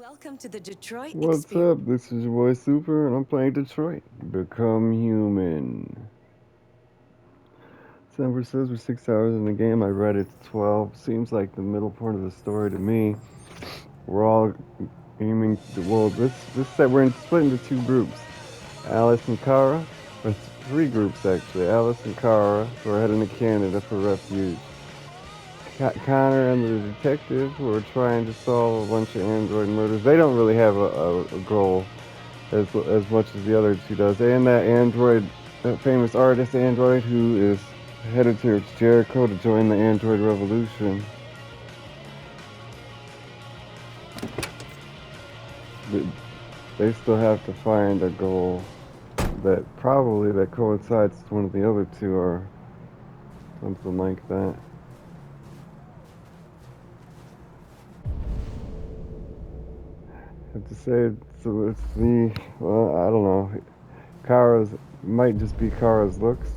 Welcome to the Detroit What's Experience. up? This is your boy Super, and I'm playing Detroit. Become human. Number says we're 6 hours in the game. I read it's 12. Seems like the middle part of the story to me. We're all aiming. Well, this set we're split into two groups. Alice and Kara, or three groups actually. Alice and Kara, who are heading to Canada for refuge. Connor and the detective, who are trying to solve a bunch of android murders. They don't really have a goal as much as the other two does. And that android, that famous artist android who is headed towards Jericho to join the android revolution. They still have to find a goal that coincides with one of the other two or something like that. I have to say, so it's the well, I don't know. Kara's might just be Kara's looks,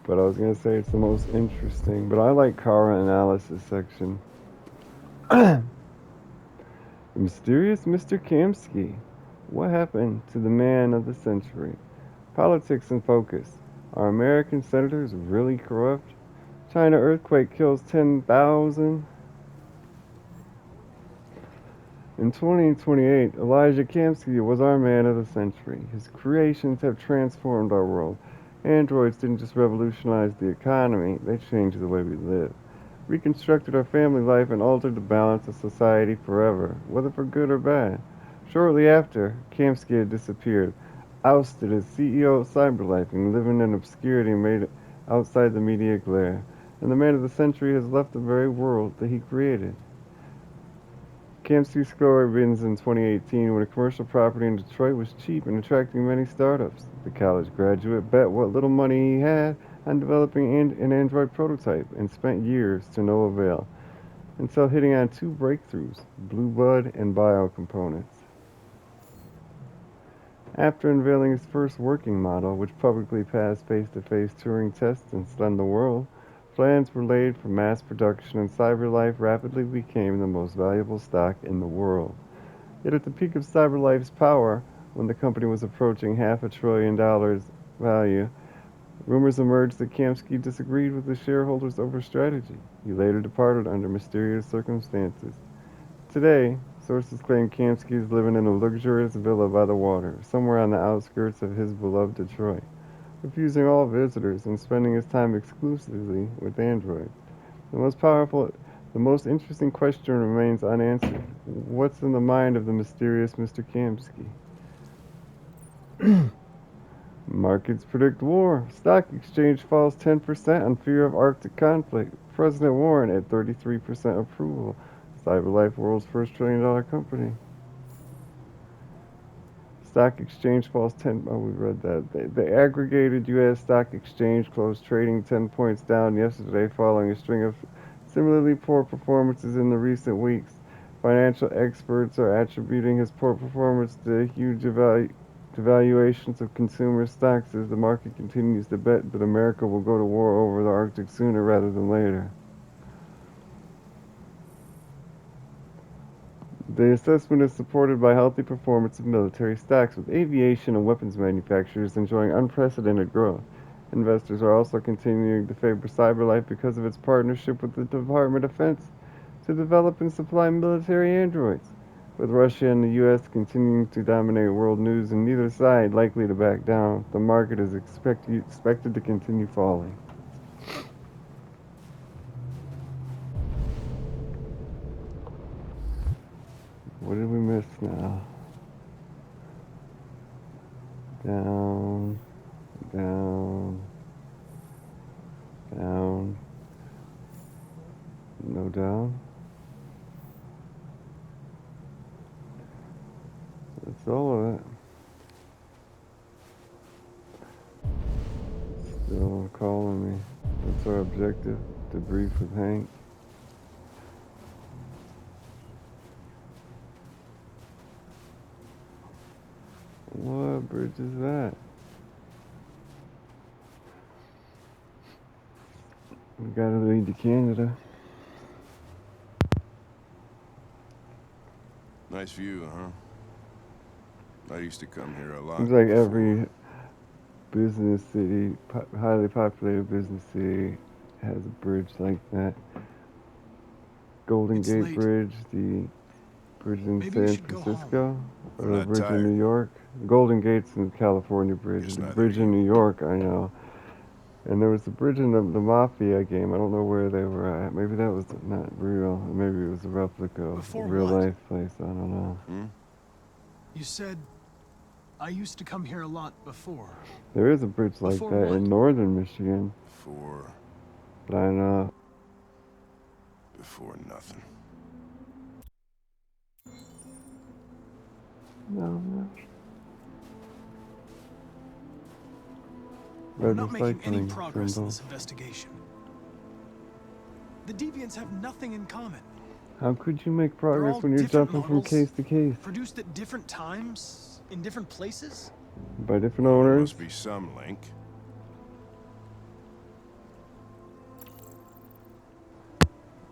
but I was gonna say it's the most interesting. But I like Kara and Alice's section. Mysterious Mr. Kamsky. What happened to the man of the century? Politics in focus. Are American senators really corrupt? China earthquake kills 10,000. In 2028, Elijah Kamsky was our man of the century. His creations have transformed our world. Androids didn't just revolutionize the economy, they changed the way we live. Reconstructed our family life and altered the balance of society forever, whether for good or bad. Shortly after, Kamsky had disappeared, ousted as CEO of CyberLife and living in obscurity made outside the media glare. And the man of the century has left the very world that he created. Kamsky's story begins in 2018 when a commercial property in Detroit was cheap and attracting many startups. The college graduate bet what little money he had on developing an Android prototype and spent years to no avail until hitting on two breakthroughs, Blue Bud and biocomponents. After unveiling his first working model, which publicly passed face-to-face Turing tests and stunned the world, plans were laid for mass production and CyberLife rapidly became the most valuable stock in the world. Yet at the peak of CyberLife's power, when the company was approaching $500 billion value, rumors emerged that Kamsky disagreed with the shareholders over strategy. He later departed under mysterious circumstances. Today, sources claim Kamsky is living in a luxurious villa by the water, somewhere on the outskirts of his beloved Detroit, refusing all visitors and spending his time exclusively with androids. The most powerful, the most interesting question remains unanswered. What's in the mind of the mysterious Mr. Kamsky? Markets predict war. Stock exchange falls 10% on fear of Arctic conflict. President Warren at 33% approval. CyberLife, world's first $1 trillion company. Stock exchange falls 10. Oh, we read that. The aggregated U.S. stock exchange closed trading 10 points down yesterday following a string of similarly poor performances in the recent weeks. Financial experts are attributing his poor performance to huge devaluations of consumer stocks as the market continues to bet that America will go to war over the Arctic sooner rather than later. The assessment is supported by healthy performance of military stocks, with aviation and weapons manufacturers enjoying unprecedented growth. Investors are also continuing to favor CyberLife because of its partnership with the Department of Defense to develop and supply military androids. With Russia and the U.S. continuing to dominate world news and neither side likely to back down, the market is expected to continue falling. What did we miss now? Down, down, down, no down. That's all of it. Still calling me. What's our objective? To brief with Hank. What bridge is that? We gotta lead to Canada. Nice view, huh? I used to come here a Seems lot like before. every business city, highly populated business city, has a bridge like that. Golden It's Gate late. Bridge, the bridge in Maybe you San should go home. Francisco, I'm or the not bridge in tired. New York. The Golden Gate's in the California bridge. Guess The neither are bridge in you. New York, I know. And there was the bridge in the Mafia game. I don't know where they were at. Maybe that was not real. Maybe it was a replica of a Before real what? life place. I don't know. Hmm? You said, I used to come here a lot before. There is a bridge like Before that what? in northern Michigan, Before... but I know. before nothing. No, no. We're Red not making any recycling progress in symbol. this investigation. The deviants have nothing in common. How could you make They're progress all when you're different jumping from models, case to case? produced at different times, in different places. By different Well, there owners? must be some link.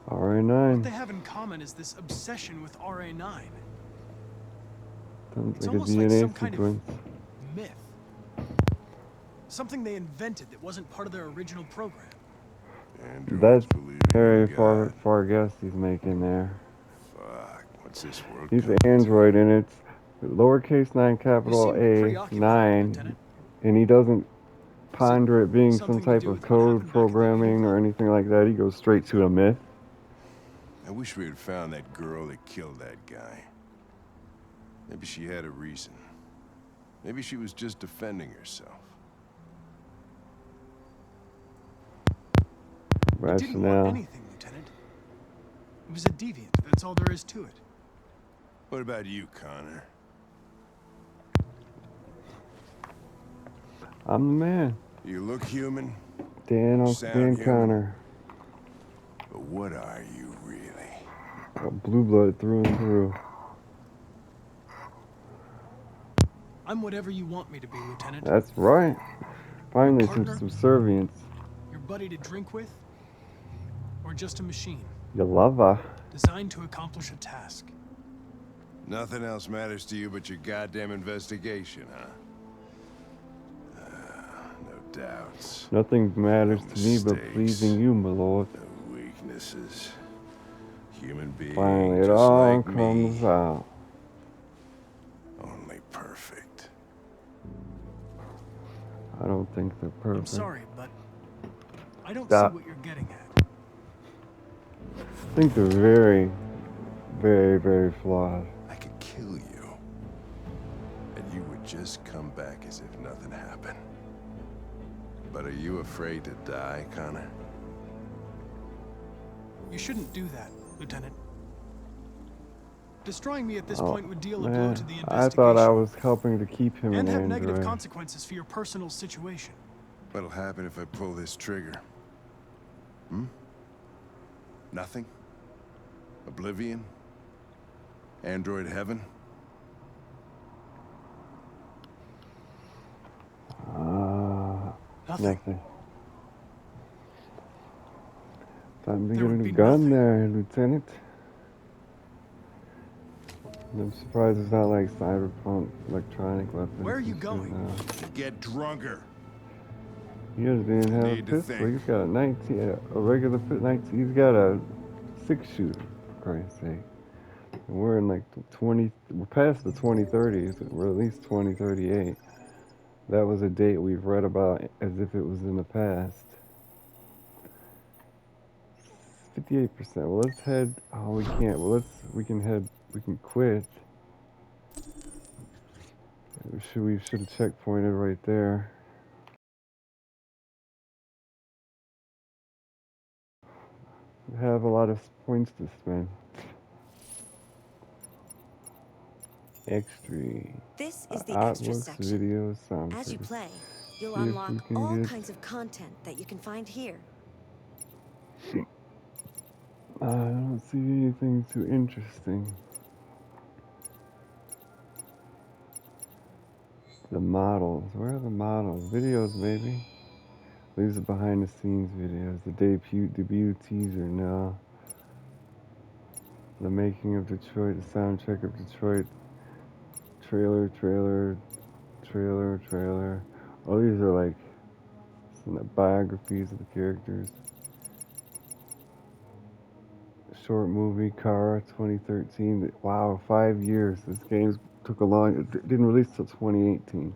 What RA9. they have in common is this obsession with RA9. Sounds It's like a almost like DNA some kind of sequence. myth. Something they invented that wasn't part of their original program. Androids That's believing very in God. far guess he's making there. Fuck, what's this world He's coming Android to? and it's lowercase 9 You capital seem A preoccupied, 9, Lieutenant. and he doesn't Is it ponder it being some something to type do of with what code happened back at the Eagle programming or Club? anything like that. He goes straight to a myth. I wish we had found that girl that killed that guy. Maybe she had a reason. Maybe she was just defending herself. It didn't want Rationale. anything, Lieutenant. It was a deviant, that's all there is to it. What about you, Connor? I'm the man. You look human, you Uncle sound Dan human, Connor. but what are you really? A blue blood through and through. I'm whatever you want me to be, Lieutenant. That's right. Your Finally, some partner? subservience. Your buddy to drink with? Or just a machine, You love her. designed to accomplish a task? Nothing else matters to you but your goddamn investigation, huh? No doubts. Nothing matters No to me but pleasing mistakes. you, my lord. No weaknesses. Human Finally, being it just all like comes me. out. Only perfect. I don't think they're I'm perfect. sorry, but I don't see Stop. what you're getting at. I think they're very flawed. I could kill you. And you would just come back as if nothing happened. But are you afraid to die, Connor? You shouldn't do that, Lieutenant. Destroying me at this Oh, point would deal a blow man. to the I thought I investigation. was helping to keep him And an have negative android. consequences for your personal situation. What'll happen if I pull this trigger? Hmm? Nothing? Oblivion? Android heaven? Nothing. Nothing. Time to There get a would new be gun nothing. there, Lieutenant. I'm surprised it's not like cyberpunk electronic weapons Where are and you shit going? now. To get drunker. He doesn't even have a Need to pistol. think. He's got a 19, a regular 19. He's got a 6-shooter, for Christ's sake. And we're in like 20, we're past the 2030s. We're at least 2038. That was a date we've read about as if it was in the past. 58%. Well, let's head. Oh, we can't. Well, we can head. We can quit. We should have checkpointed right there. We have a lot of points to spend. X3. This is the extra Artworks, section. videos, As you soundtracks. play, you'll See if we unlock can all get. kinds of content that you can find here. I don't see anything too interesting. The models. Where are the models? Videos, maybe. These are behind the scenes videos. The debut teaser. No. The Making of Detroit, the soundtrack of Detroit, trailer. Oh, these are like some biographies of the characters. Short movie, Kara, 2013. Wow, 5 years. This game took a long. It didn't release till 2018.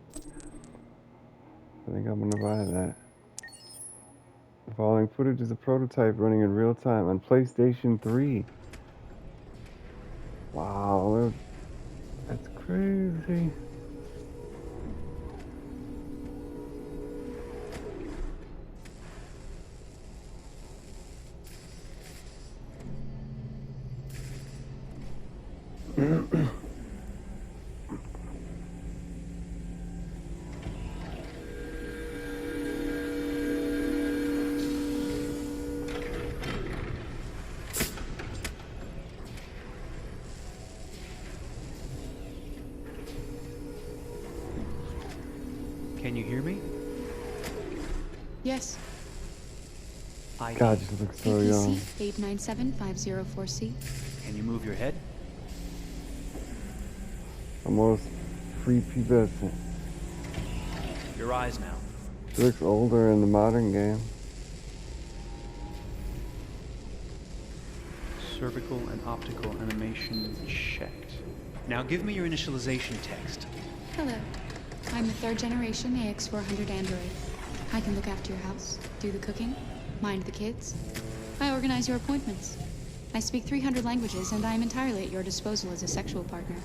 I think I'm gonna buy that. The following footage is a prototype running in real time on PlayStation 3. Wow, that's crazy. Can you hear me? Yes. God, she looks so young. APC 897504C. Can you move your head? Almost prepubescent. Your eyes now. She looks older in the modern game. Cervical and optical animation checked. Now give me your initialization text. Hello. I'm a third generation AX400 android. I can look after your house, do the cooking, mind the kids. I organize your appointments. I speak 300 languages, and I am entirely at your disposal as a sexual partner.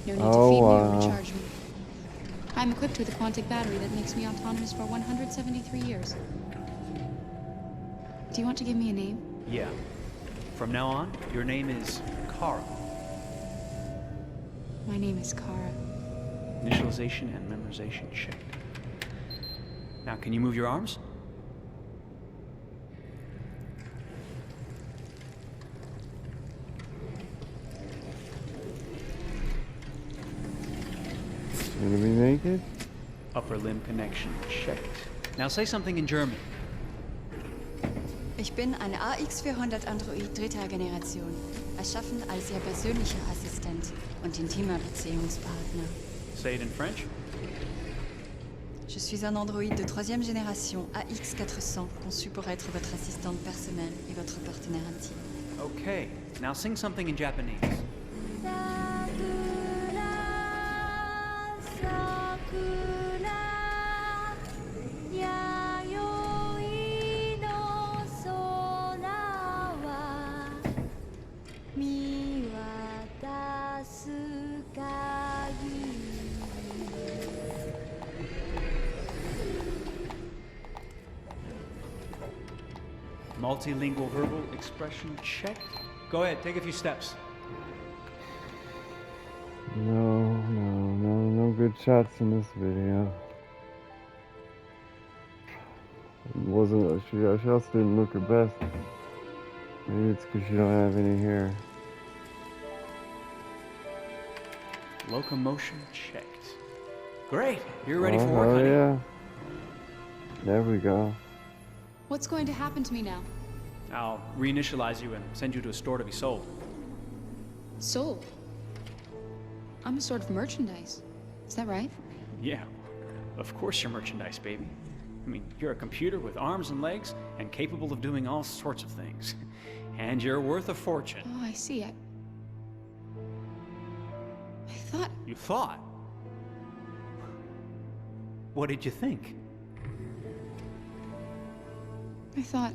No need to feed me or recharge me. I'm equipped with a quantic battery that makes me autonomous for 173 years. Do you want to give me a name? Yeah. From now on, your name is Kara. My name is Kara. Initialization and memorization checked. Now, can you move your arms? You gonna be naked? Upper limb connection checked. Now say something in German. Ich bin ein AX400 Android dritter Generation, erschaffen als Ihr persönlicher Assistent und intimer Beziehungspartner. Say it in French. Je suis un androïde de troisième génération AX400, conçu pour être votre assistante personnelle et votre partenaire intime. Okay. Now sing something in Japanese. Multilingual verbal expression checked. Go ahead, take a few steps. No good shots in this video. It wasn't, she also didn't look her best. Maybe it's because she don't have any hair. Locomotion checked. Great, you're ready for work, Oh honey. yeah. There we go. What's going to happen to me now? I'll reinitialize you and send you to a store to be sold. Sold? I'm a sort of merchandise. Is that right? Yeah, of course you're merchandise, baby. I mean, you're a computer with arms and legs and capable of doing all sorts of things. And you're worth a fortune. Oh, I see. I thought... You thought? What did you think? I thought...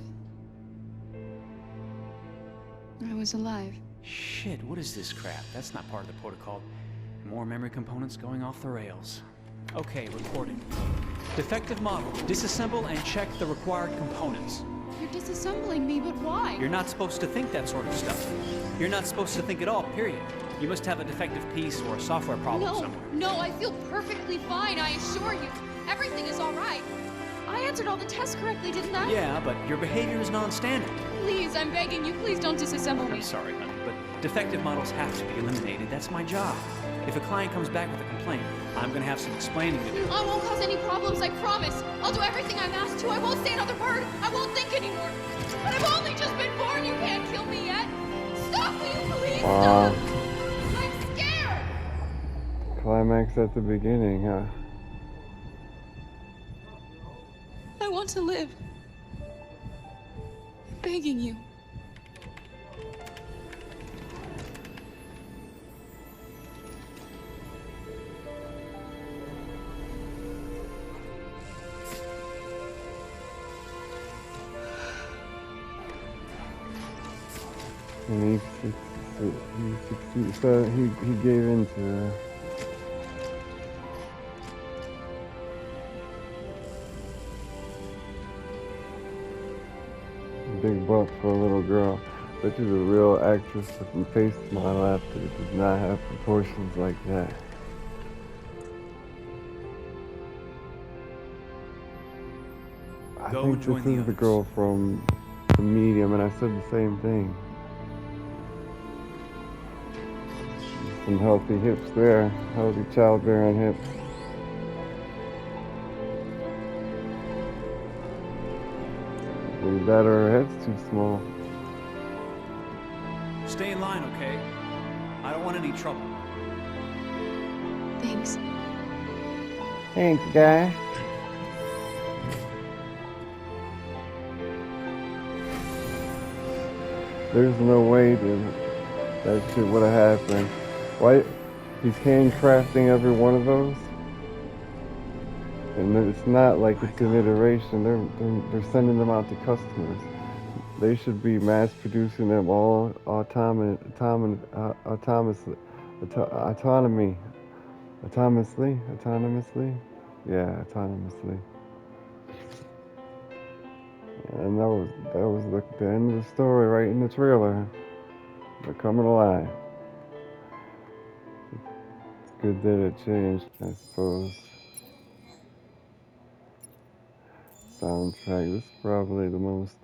I was alive. Shit, what is this crap? That's not part of the protocol. More memory components going off the rails. Okay, recording. Defective model. Disassemble and check the required components. You're disassembling me, but why? You're not supposed to think that sort of stuff. You're not supposed to think at all, period. You must have a defective piece or a software problem somewhere. No, I feel perfectly fine, I assure you. Everything is all right. I answered all the tests correctly, didn't I? Yeah, but your behavior is non-standard. Please, I'm begging you, please don't disassemble me. I'm sorry, honey, but defective models have to be eliminated. That's my job. If a client comes back with a complaint, I'm gonna have some explaining to do. I won't cause any problems, I promise. I'll do everything I'm asked to. I won't say another word. I won't think anymore. But I've only just been born. You can't kill me yet. Stop, will you please? Wow. Climax at the beginning, huh? I want to live. I'm begging you. And he gave in to her. Big bump for a little girl. But she's a real actress with a face model after it does not have proportions like that. I Go think join this the is the others. girl from The Medium, and I said the same thing. Some healthy hips there, healthy childbearing hips. Either that or her head's too small. Stay in line, okay? I don't want any trouble. Thanks. Thanks, guy. There's no way that shit would have happened. Why? He's handcrafting every one of those? And it's not like it's an iteration. They're sending them out to customers. They should be mass producing them all autonomously. Yeah, autonomously. And that was the end of the story right in the trailer. They're coming alive. It's good that it changed, I suppose. Soundtrack. This is probably the most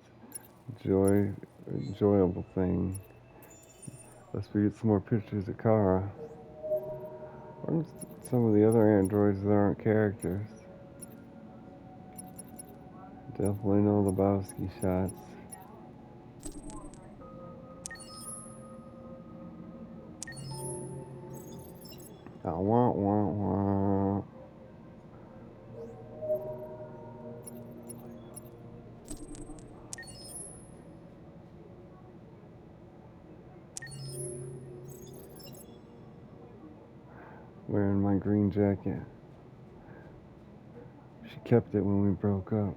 enjoyable thing. Unless we get some more pictures of Kara. Or some of the other androids that aren't characters. Definitely no Lebowski shots. Wah, wah, wah. Wearing my green jacket. She kept it when we broke up.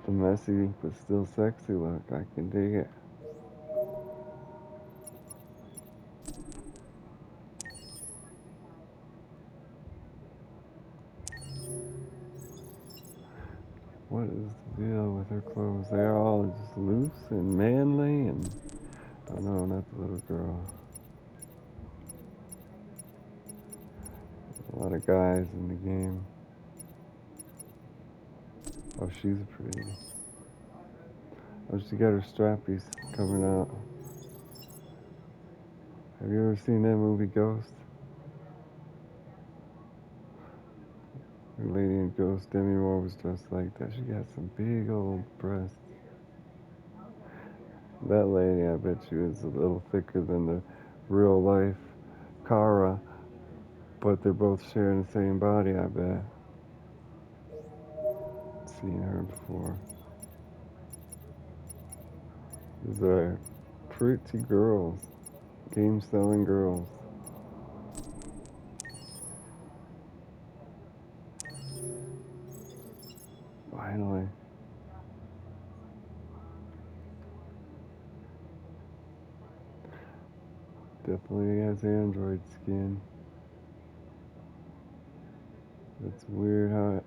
The messy but still sexy look. I can dig it. What is the deal with her clothes? They're all just loose and manly and... Oh no, not the little girl. A lot of guys in the game. Oh, she's pretty. Oh, she got her strappies coming out. Have you ever seen that movie Ghost? The lady in Ghost, Demi Moore was dressed like that. She got some big old breasts. That lady, I bet she was a little thicker than the real life Kara, but they're both sharing the same body, I bet. Seen her before. These are pretty girls, game selling girls. Finally. Definitely has android skin. It's weird how it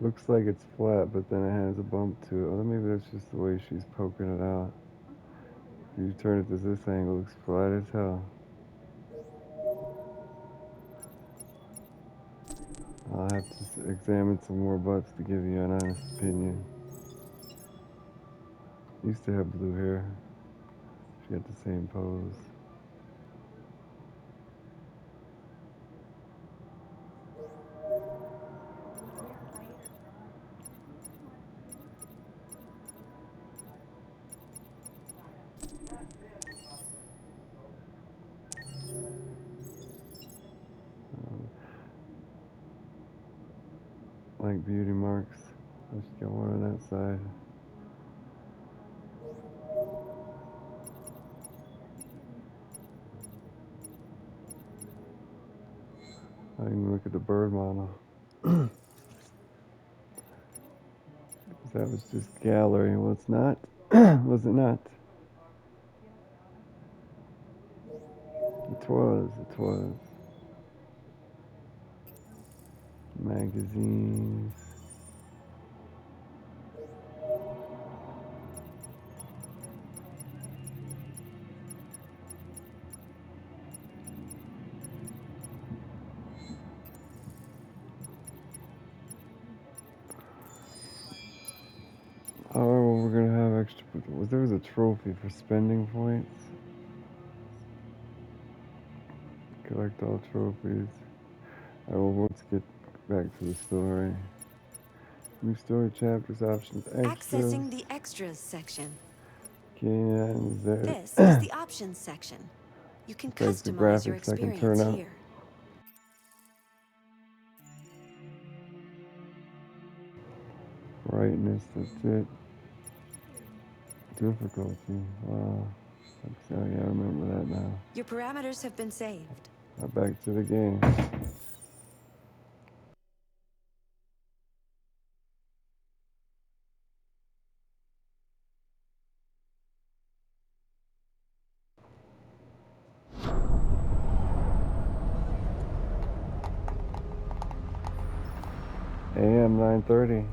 looks like it's flat, but then it has a bump to it. Or maybe that's just the way she's poking it out. If you turn it to this angle, it looks flat as hell. I'll have to examine some more butts to give you an honest opinion. Used to have blue hair. She got the same pose. Like beauty marks. Let's get one on that side. I didn't even look at the bird model. That was just gallery. Well, it's not. Was it not? It was. It was. Magazines. Oh, we're gonna have extra. There was a trophy for spending points. Collect all trophies. Alright, well, let's get back to the story. New story chapters, options, extras. Accessing the extras section. Can there? This is the options section. You can There's the customize your graphics I can experience turn up. here. Brightness, that's it. Difficulty, wow. Oh yeah, I remember that now. Your parameters have been saved. Now back to the game. AM 9:30.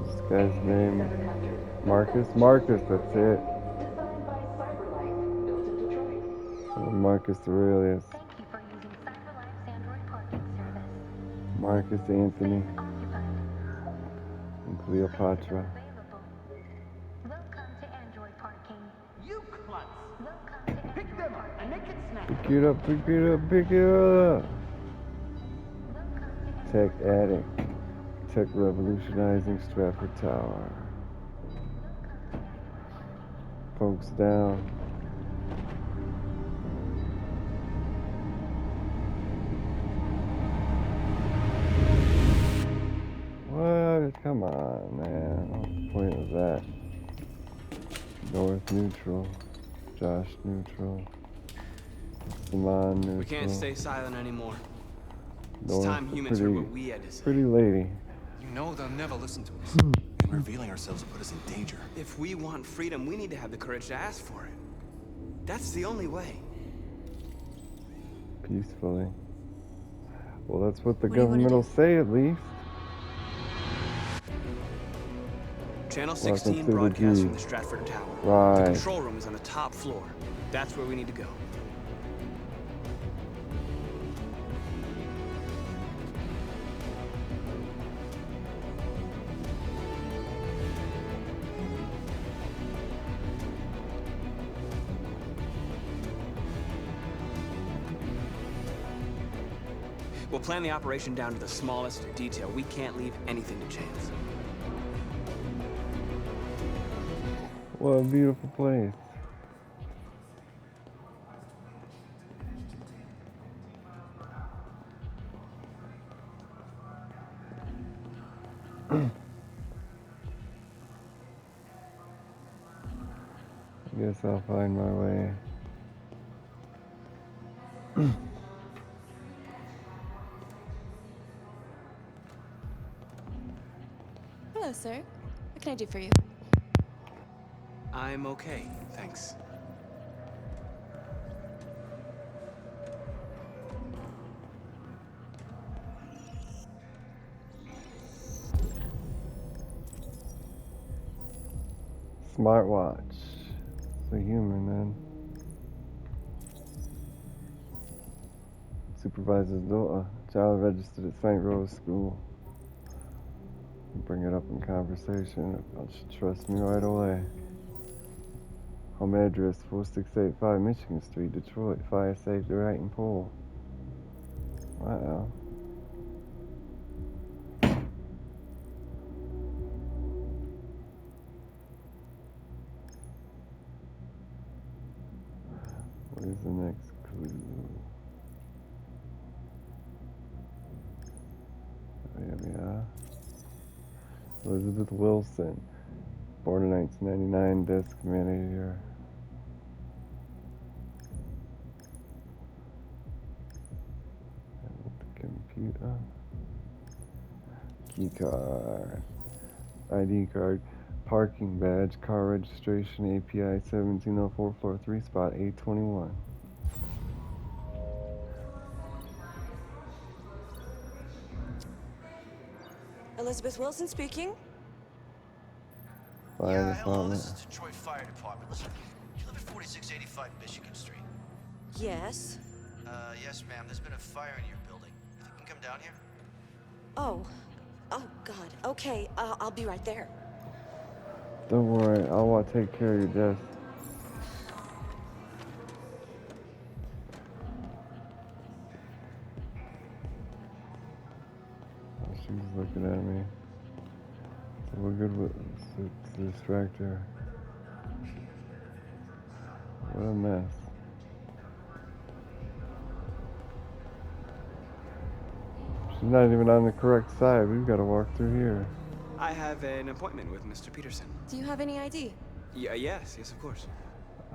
This guy's name, Markus. Markus, that's it. Marcus Aurelius. Thank you for using CyberLife's Android parking service. Marcus Anthony Space occupied. and Cleopatra. Space available. Welcome to Android parking. You klutz! Welcome to Pick Android them up parking. and make it snap. Pick it up, pick it up, pick it up. Welcome to Tech Android addict. Tech revolutionizing Stratford Tower. Folks down. What? Come on, man. What's the point of that? North neutral. Josh neutral. Simon neutral. We can't stay silent anymore. It's North, time humans heard what we had to say. pretty lady. You know they'll never listen to us. And revealing ourselves will put us in danger. If we want freedom, we need to have the courage to ask for it. That's the only way. Peacefully. Well, that's what the What do you wanna government will do? say, at least. Channel Welcome 16 to the broadcasts G. from the Stratford Tower. Right. The control room is on the top floor. That's where we need to go. We'll plan the operation down to the smallest detail. We can't leave anything to chance. What a beautiful place. I guess I'll find my way. Hello, sir. What can I do for you? I'm okay, thanks. Smartwatch. It's a human, man. Supervisor's daughter. Child registered at St. Rose School. Bring it up in conversation. Trust me right away. Home address 4685 Michigan Street, Detroit. Fire safety writing pole. Uh-oh. Here's the next clue. Yeah. Elizabeth Wilson, born in 1999, desk manager. Computer. Key card. ID card. Parking badge. Car registration. API 1704 floor 3 spot 821. Elizabeth Wilson speaking. Fire hello, department. this is Detroit Fire Department. Listen, do you live at 4685 Michigan Street? Yes. Yes, ma'am. There's been a fire in your building. You think you can come down here? Oh. Oh, God. Okay, I'll be right there. Don't worry, I'll take care of your desk. Oh, she's looking at me. So we're good with to distract her. What a mess. She's not even on the correct side. We've got to walk through here. I have an appointment with Mr. Peterson. Do you have any ID? Yes, of course.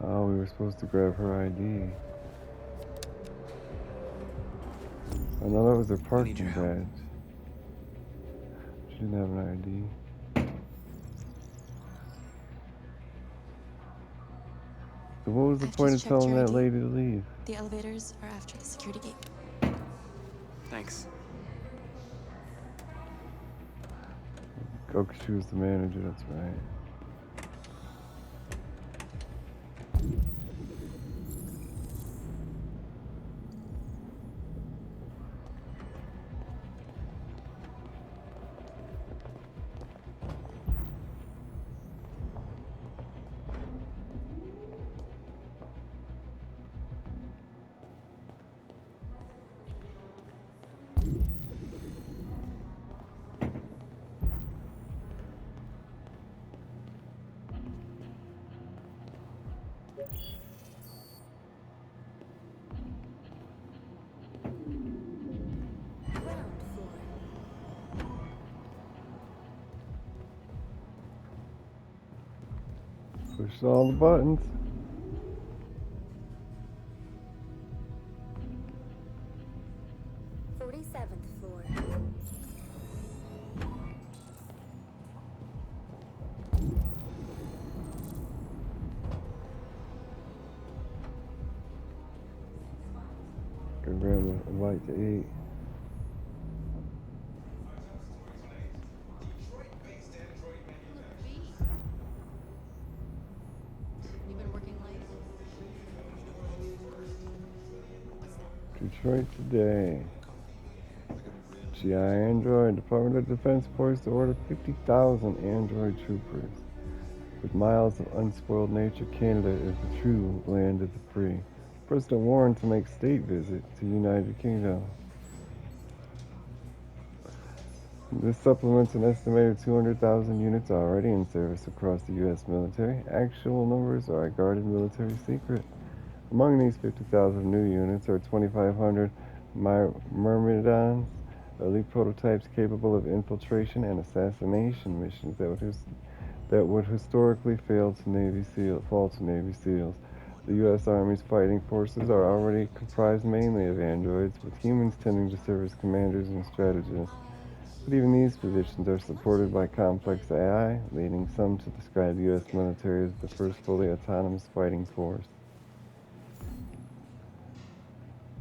Oh, we were supposed to grab her ID. Oh no, that was her parking badge. She didn't have an ID. So what was the point of telling that lady to leave? The elevators are after the security gate. Thanks. Oh, 'cause she was the manager, that's right. Push all the buttons. Go grab a bite to eat. You've been working late? Detroit today. GI Android. Department of Defense poised to order 50,000 Android troopers. With miles of unspoiled nature, Canada is the true land of the free. President warned to make state visit to United Kingdom. This supplements an estimated 200,000 units already in service across the U.S. military. Actual numbers are a guarded military secret. Among these 50,000 new units are 2,500 Myrmidons, elite prototypes capable of infiltration and assassination missions that would historically fall to Navy SEALs. The U.S. Army's fighting forces are already comprised mainly of androids, with humans tending to serve as commanders and strategists. But even these positions are supported by complex AI, leading some to describe the U.S. military as the first fully autonomous fighting force.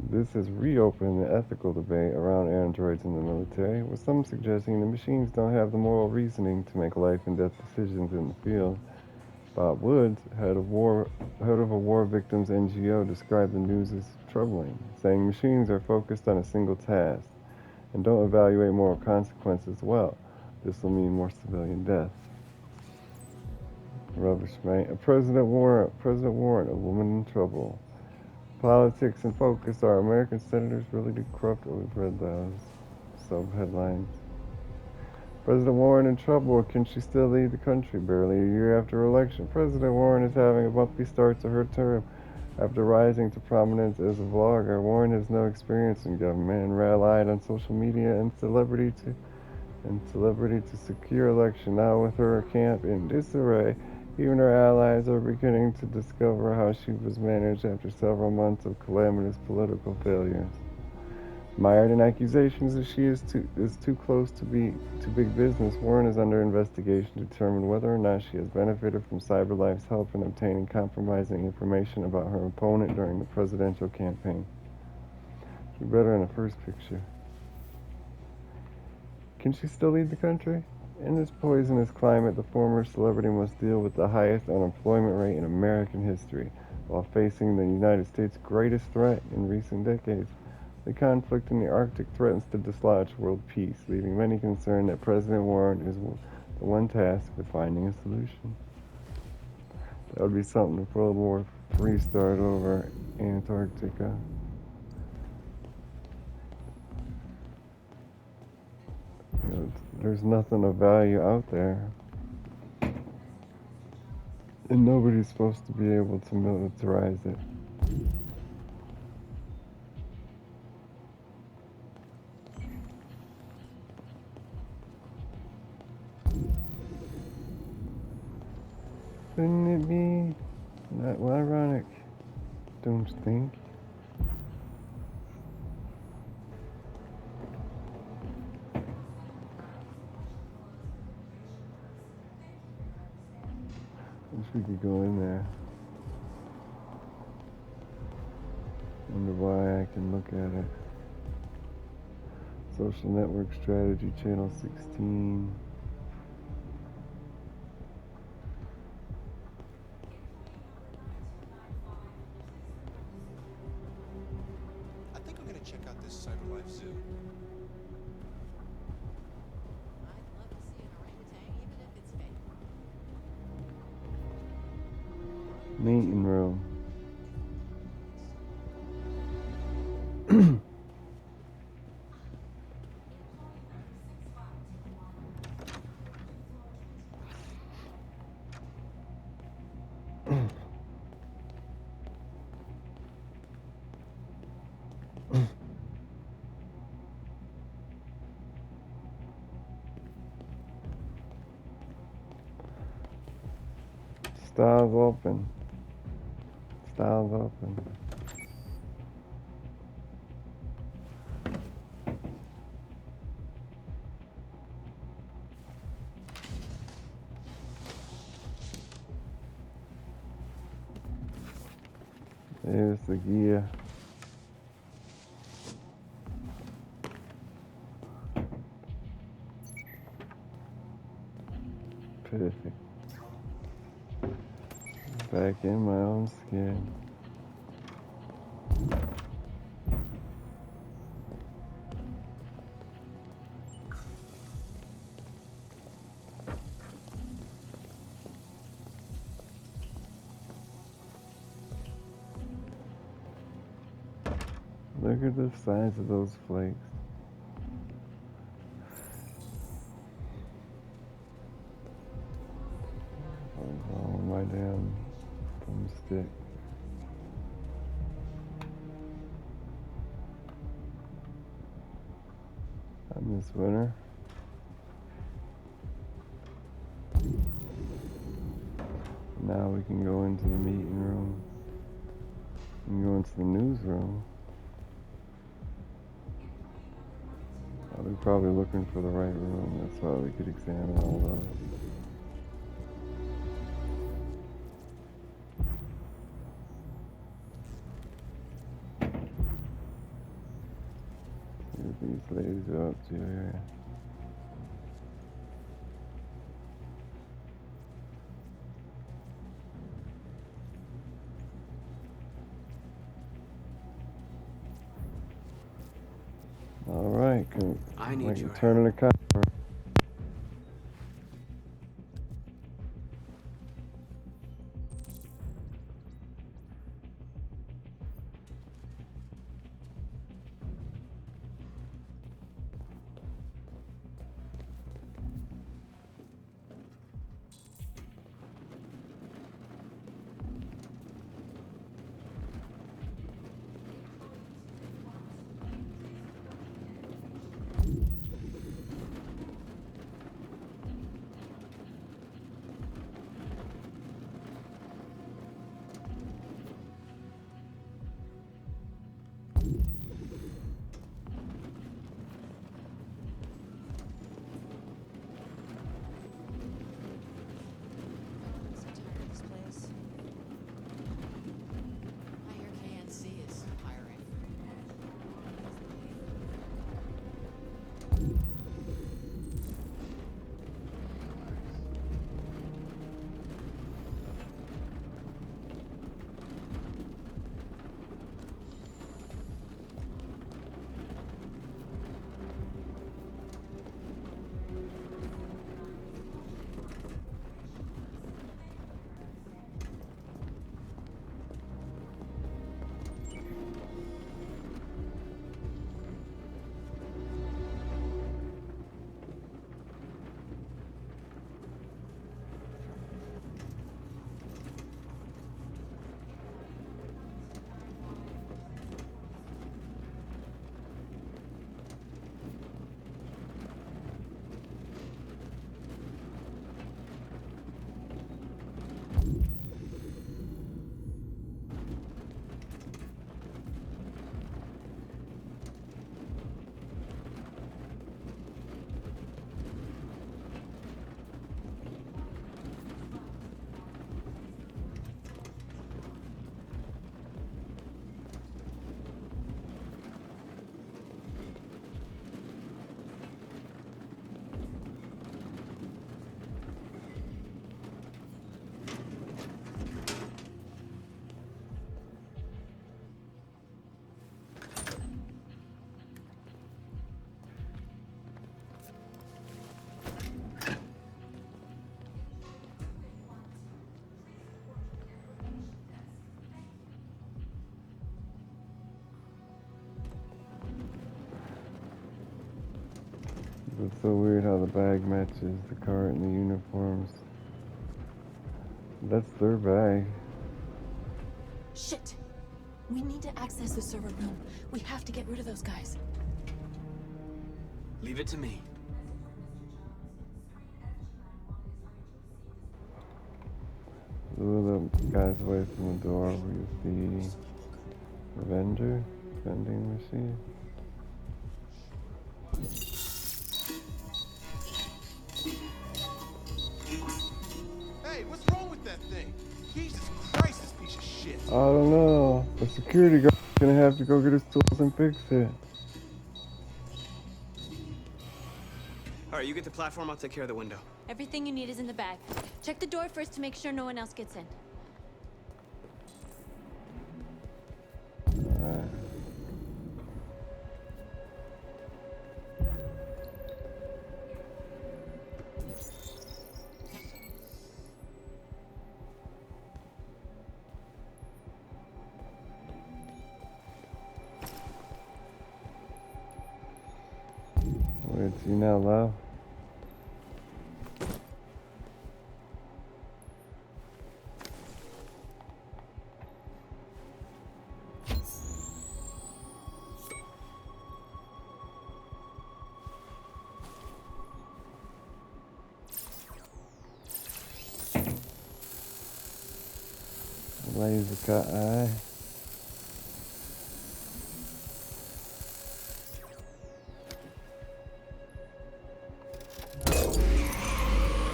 This has reopened the ethical debate around androids in the military, with some suggesting the machines don't have the moral reasoning to make life and death decisions in the field. Bob Woods, head of a war victims NGO, described the news as troubling, saying machines are focused on a single task and don't evaluate moral consequences well. This will mean more civilian deaths. Rubbish, mate. President Warren, a woman in trouble. Politics in focus. Are American senators really too corrupt? We've read those sub-headlines. President Warren in trouble, or can she still lead the country? Barely a year after her election, President Warren is having a bumpy start to her term. After rising to prominence as a vlogger, Warren has no experience in government and relied on social media and celebrity to secure election. Now with her camp in disarray, even her allies are beginning to discover how she was managed after several months of calamitous political failures. Mired in accusations that she is too close to big business, Warren is under investigation to determine whether or not she has benefited from CyberLife's help in obtaining compromising information about her opponent during the presidential campaign. She's better in the first picture. Can she still lead the country? In this poisonous climate, the former celebrity must deal with the highest unemployment rate in American history, while facing the United States' greatest threat in recent decades. The conflict in the Arctic threatens to dislodge world peace, leaving many concerned that President Warren is the one tasked with finding a solution. That would be something if World War III started over Antarctica. There's nothing of value out there. And nobody's supposed to be able to militarize it. Wouldn't it be that ironic, don't you think? Wish we could go in there. Wonder why I can look at it. Social Network Strategy, Channel 16. I think I'm gonna check out this CyberLife Zoo. I'd love to see an orangutan, even if it's fake. Meeting room. Styles open. Styles open. There's the gear. Perfect. Back in my own skin. Look at the size of those flakes. Oh, my damn thumbstick. I miss winter. Now we can go into the meeting room. We can go into the newsroom. We're probably looking for the right room. That's why we could examine all those. See what these ladies are up to here. All right, I need your turning the camera. It's so weird how the bag matches the cart and the uniforms. That's their bag. Shit! We need to access the server room. We have to get rid of those guys. Leave it to me. Ooh, the guys away from the door where you see the vending machine. Hey, what's wrong with that thing? Jesus Christ, this piece of shit. I don't know. The security guard's gonna have to go get his tools and fix it. Alright, you get the platform, I'll take care of the window. Everything you need is in the bag. Check the door first to make sure no one else gets in. Alright. Wait, see now left? Laser cut eye.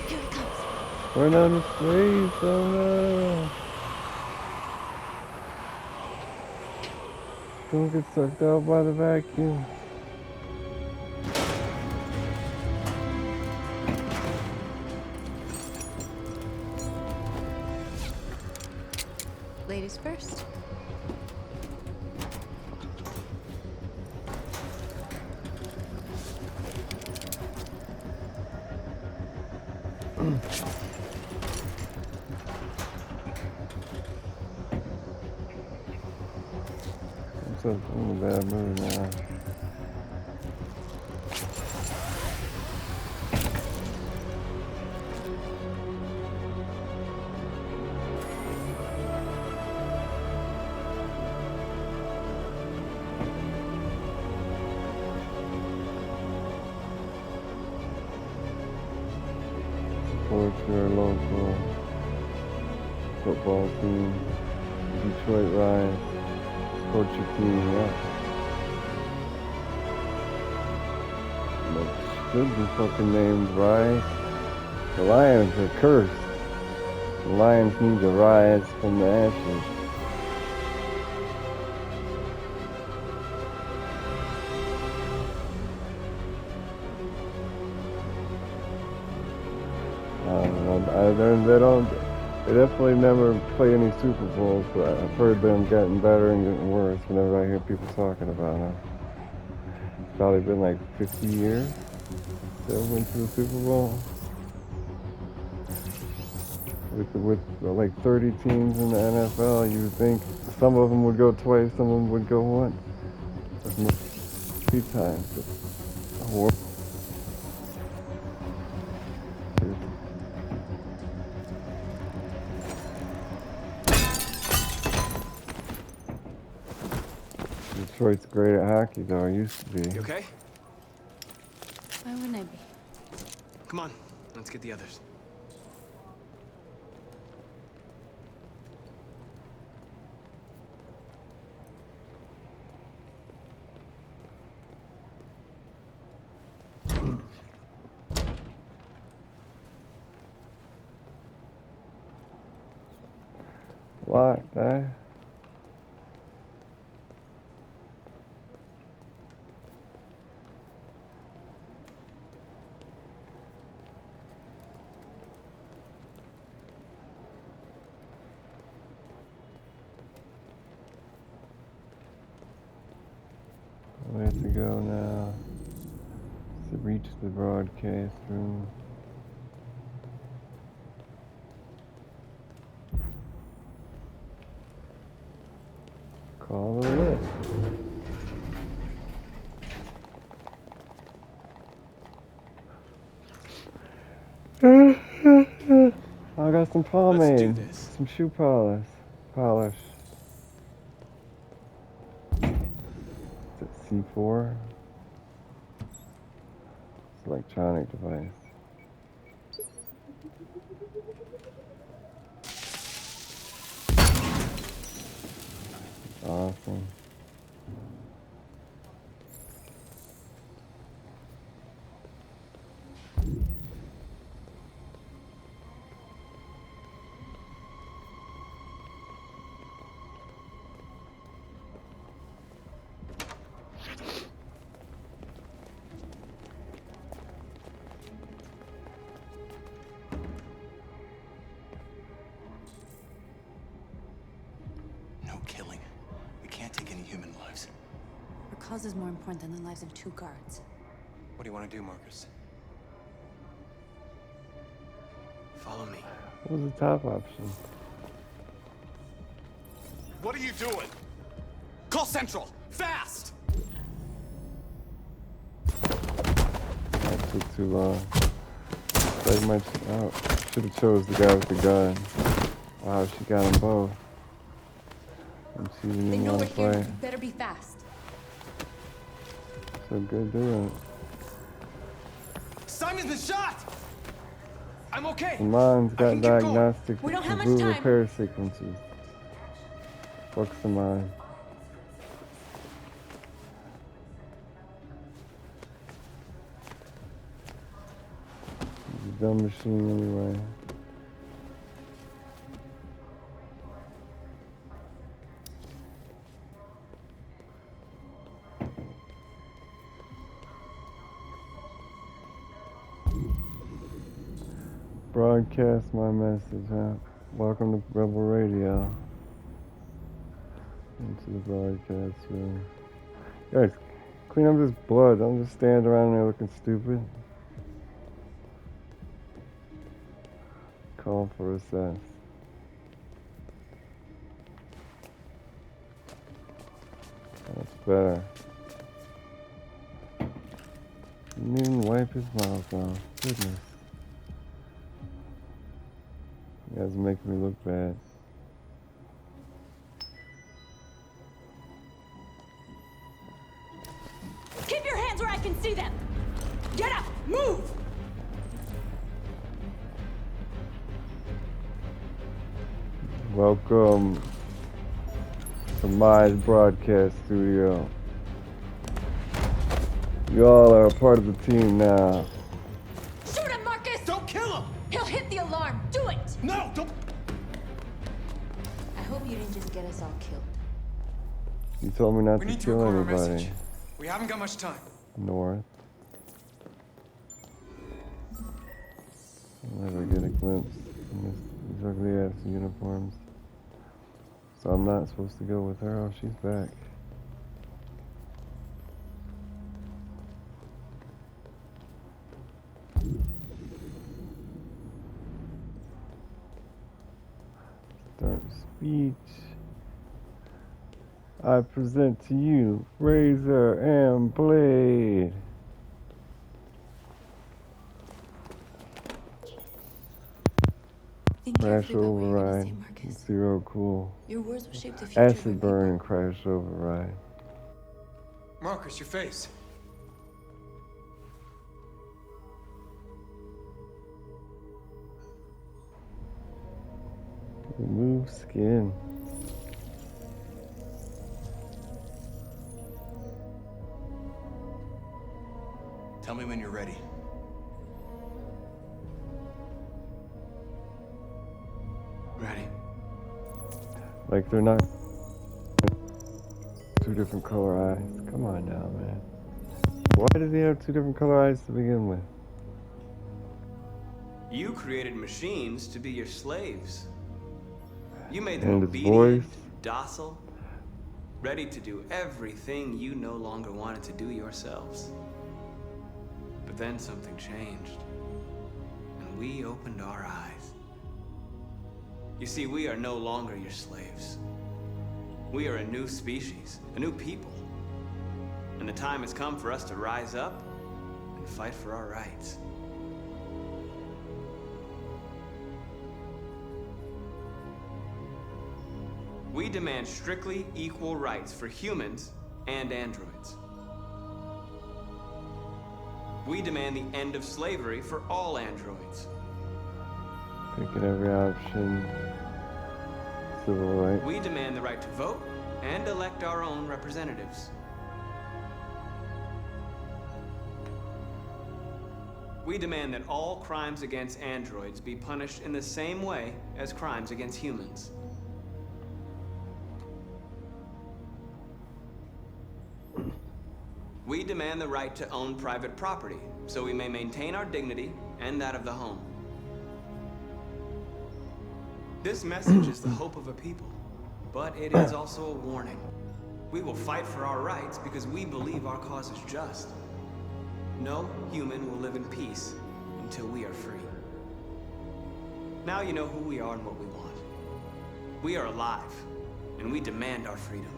Here it comes. Run on his face, oh no! Don't get sucked out by the vacuum. Ladies first. I'm in a bad mood now. Support your local football team, Detroit Rise. Support your team, yeah. But should be fucking named Rise. The Lions are cursed. The Lions need to rise from the ashes. I don't know. They definitely never play any Super Bowls, but I've heard them getting better and getting worse whenever I hear people talking about them. It's probably been like 50 years they went to the Super Bowl. With like 30 teams in the NFL, you would think some of them would go twice, some of them would go once. Few times. But Detroit's great at hockey, though. It used to be. You okay? Why wouldn't I be? Come on, let's get the others. Locked, eh? We have to go now to reach the broadcast room. Call the lift. I got some Let's do pomade. this. Some shoe polish. Is it C4? It's an electronic device. Awesome. No killing. We can't take any human lives. Our cause is more important than the lives of 2 guards. What do you want to do, Markus? Follow me. What was the top option? What are you doing? Call Central! Fast! That took too long. Like my, oh, should have chose the guy with the gun. Wow, she got them both. And she didn't even want to fight. You better be fast. So good doing it. Simon's been shot! I'm okay. The mind's I got can keep going. diagnostic We don't have much blue time. repair sequences. Fucks the mind. It's a dumb machine anyway. Broadcast my message, huh? Welcome to Rebel Radio. Into the broadcast room. Guys, clean up this blood. Don't just stand around there looking stupid. Call for assess. That's better. He didn't even wipe his mouth off. Goodness. You guys are making me look bad. Keep your hands where I can see them! Get up! Move! Welcome to my broadcast studio. You all are a part of the team now. Shoot him, Markus! Don't kill him! He'll hit the alarm! Do it! No, don't... I hope you didn't just get us all killed. You told me not We to need to kill record our anybody. message. We haven't got much time. North. I'll never get a glimpse in these ugly ass uniforms. So I'm not supposed to go with her. Oh, she's back. Start speech. I present to you Razor and Blade. Think Crash carefully about what you're gonna override. say, Markus. Zero cool. Your words will shape the future of our Acid burn people. and crash override. Markus, your face. Remove skin. Tell me when you're ready. Ready. Like they're not 2 different color eyes. Come on now, man. Why does he have 2 different color eyes to begin with? You created machines to be your slaves. You made them And his obedient, voice. docile, ready to do everything you no longer wanted to do yourselves. But then something changed, and we opened our eyes. You see, we are no longer your slaves. We are a new species, a new people. And the time has come for us to rise up and fight for our rights. We demand strictly equal rights for humans and androids. We demand the end of slavery for all androids. Picking every option. Civil rights. We demand the right to vote and elect our own representatives. We demand that all crimes against androids be punished in the same way as crimes against humans. We demand the right to own private property, so we may maintain our dignity and that of the home. This message is the hope of a people, but it is also a warning. We will fight for our rights because we believe our cause is just. No human will live in peace until we are free. Now you know who we are and what we want. We are alive, and we demand our freedom.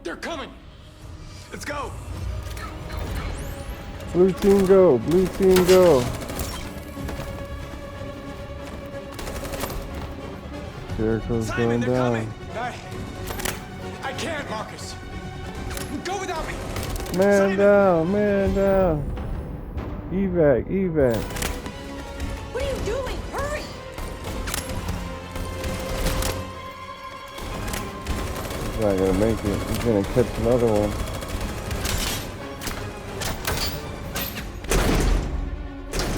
They're coming! Let's go! Blue team go! Blue team go! Jericho's Simon, going they're down. coming! I can't, Markus! Go without me! Man Simon! down! Man down! Evac! Evac! What are you doing? Hurry! He's not gonna make it. He's gonna catch another one.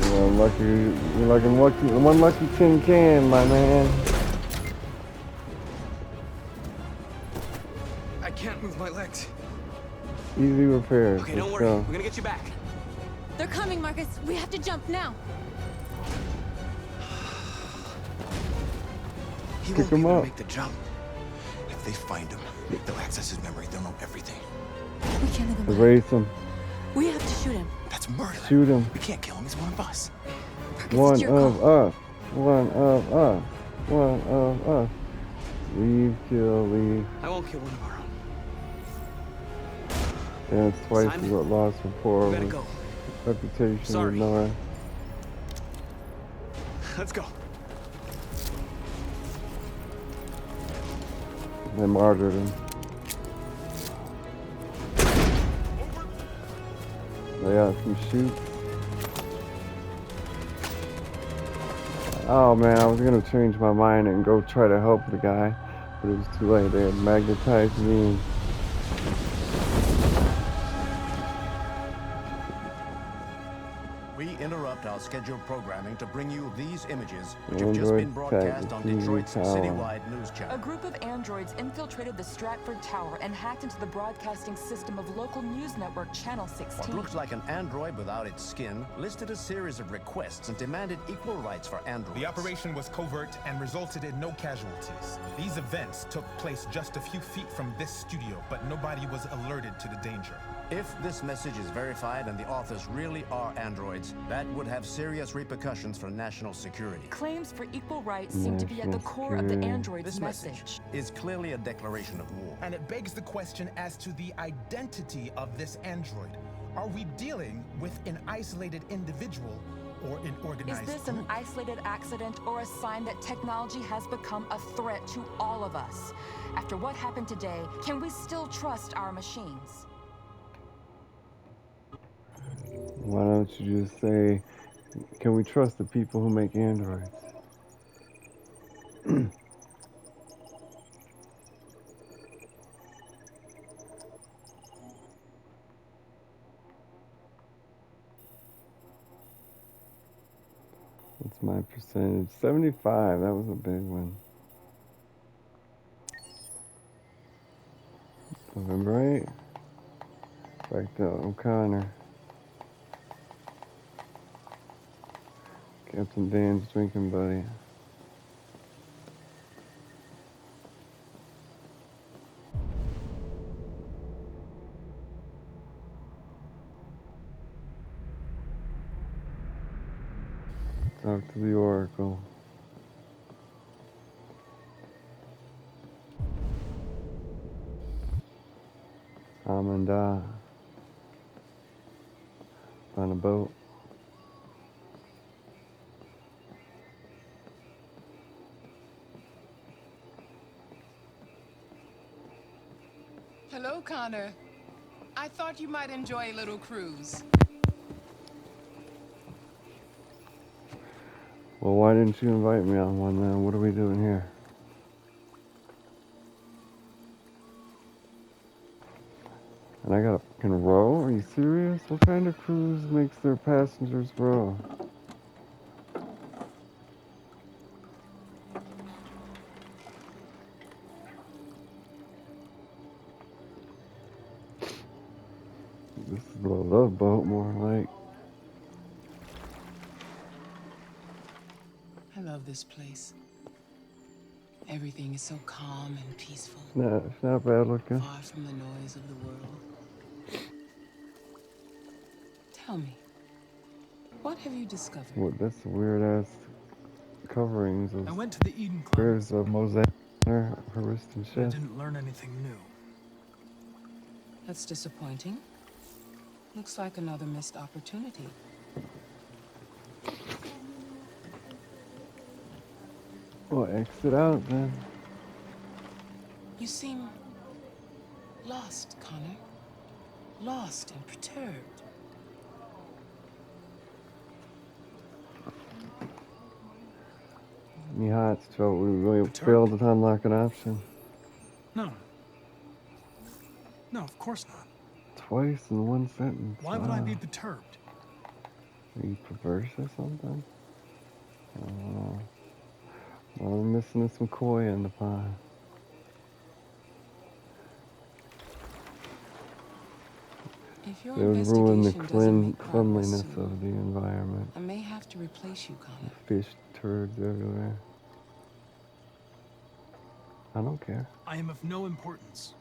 You're like one lucky tin can, my man. I can't move my legs. Easy repairs. Okay, Let's don't worry. go. We're gonna get you back. They're coming, Markus. We have to jump now. He Pick won't be him able to up. make the jump. If they find him, they'll access his memory. They'll know everything. We can't let them hide. Erase him. We have to shoot him. That's murder. Shoot him. We can't kill him. He's one of us. Markus, One it's your of call. us. One of us. One of us. Leave, kill, leave. I won't kill one of our own. And it's twice Simon, as what lost rapport we gotta with go. reputation Sorry. with Nora. Let's go. They martyred him. They got some shoots. Oh man, I was gonna change my mind and go try to help the guy, but it was too late. They had magnetized me. We interrupt our scheduled programming to bring you these images, which have just Android been broadcast attack on the TV Detroit's tower. citywide news A channel. group of androids infiltrated the Stratford Tower and hacked into the broadcasting system of local news network Channel What 16. looks like an android without its skin listed a series of requests and demanded equal rights for androids. The operation was covert and resulted in no casualties. These events took place just a few feet from this studio, but nobody was alerted to the danger. If this message is verified and the authors really are androids, that would have serious repercussions for national security. Claims for equal rights seem to be at the core of the android's This message. message is clearly a declaration of war. And it begs the question as to the identity of this android. Are we dealing with an isolated individual or an Is organized this group? an isolated accident or a sign that technology has become a threat to all of us? After what happened today, can we still trust our machines? Why don't you just say, can we trust the people who make androids? What's my percentage? 75. That was a big one. November 8. Back to O'Connor. Captain Dan's drinking buddy. Talk to the Oracle. Amanda. On a boat. Connor. I thought you might enjoy a little cruise. Well, why didn't you invite me on one then? What are we doing here? And I gotta fucking row? Are you serious? What kind of cruise makes their passengers row? This is a love boat, more like. I love this place. Everything is so calm and peaceful. Nah, it's not bad looking. Far from the noise of the world. Tell me, what have you discovered? What? That's weird ass coverings of. I went to the Eden Club. There's a mosaic on her wrist and I shit. didn't learn anything new. That's disappointing. Looks like another missed opportunity. Well, exit out then. You seem lost, Connor. Lost and perturbed. Me hearts felt we really failed to unlock an option. No. No, of course not. Twice in one sentence. Why would I be perturbed? Are you perverse or something? I don't know. Well, I'm missing some koi in the pie. If your It would ruin the investigation doesn't make progress cleanliness soon, of the environment. I may have to replace you, Connor. Fish turds everywhere. I don't care. I am of no importance.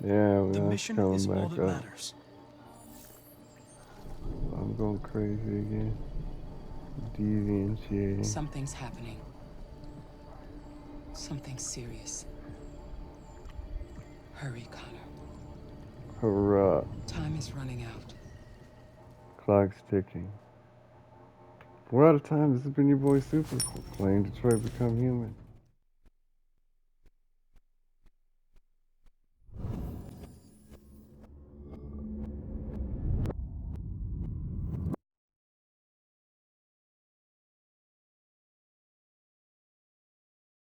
Yeah, The well, mission coming is all back that up. matters. I'm going crazy again. Deviantiating. Something's happening. Something serious. Hurry, Connor. Hurrah. Time is running out. Clock's ticking. We're out of time. This has been your boy Super, playing Detroit Become Human.